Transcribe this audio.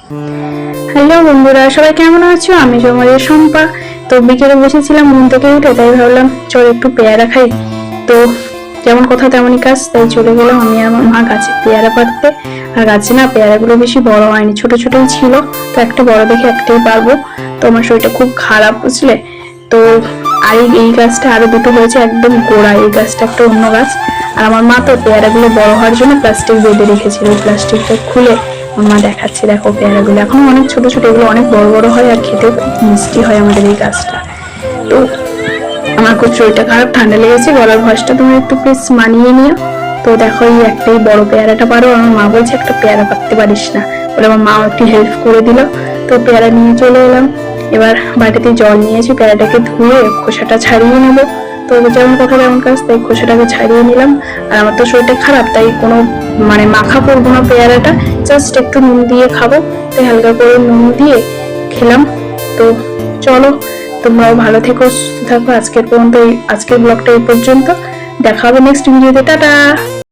Hello বন্ধুরা, সবাই কেমন আছো? আমি তোমাদের শম্পা। তো বিকেলে বসেছিলাম ঘুম থেকে উঠে, তাই ভাবলাম চল একটু পেয়ারা খাই। তো যেমন কথা তেমনই কাজ, তাই চলে গেলাম আমি আর আমার মা গাছে পেয়ারা পাড়তে। আর গাছে না পেয়ারাগুলো বেশি বড় হয়নি, ছোট ছোটই ছিল। তো একটা বড় দেখে একটাই পারবো। তো আমার শরীরটা খুব খারাপ, বুঝলে তো। আর এই গাছটা আরো দুটো হয়েছে একদম গোড়া, এই গাছটা একটা অন্য গাছ। আর আমার মা তো পেয়ারাগুলো বড় হওয়ার জন্য প্লাস্টিক বেঁধে রেখেছিল, ওই প্লাস্টিকটা খুলে মা দেখাচ্ছে, দেখো পেয়ারাগুলো এখনো অনেক ছোট ছোট, এগুলো অনেক বড় বড় হয় আর খেতেও খুব মিষ্টি হয় আমাদের এই গাছটা। তো আমার খুব শরীরটা খারাপ, ঠান্ডা লেগেছে, গলার ভয়েসটা তুমি একটু প্লিজ মানিয়ে নিও। তো দেখো এই একটাই বড় পেয়ারাটা পারো, আমার মা বলছে একটা পেয়ারা পারতে পারিস না, বলে আমার মা একটু হেল্প করে দিল। তো পেয়ারা নিয়ে চলে এলাম। এবার বাটিতে জল নিয়েছি, পেয়ারাটাকে ধুয়ে খোসাটা ছাড়িয়ে নেবো। তো যেমন কথা তেমন কাজ, তাই খোসাটাকে ছাড়িয়ে নিলাম। আর আমার তো শরীরটা খারাপ, তাই কোনো মাখা করবো না পেয়ারাটা, জাস্ট একটু নুন দিয়ে খাবো। তাই হালকা করে নুন দিয়ে খেলাম। তো চলো, তোমরাও ভালো থেকো, সুস্থ থাকো। আজকের ব্লগটা এই পর্যন্ত। দেখা হবে নেক্সট ভিডিওতে। টাটা।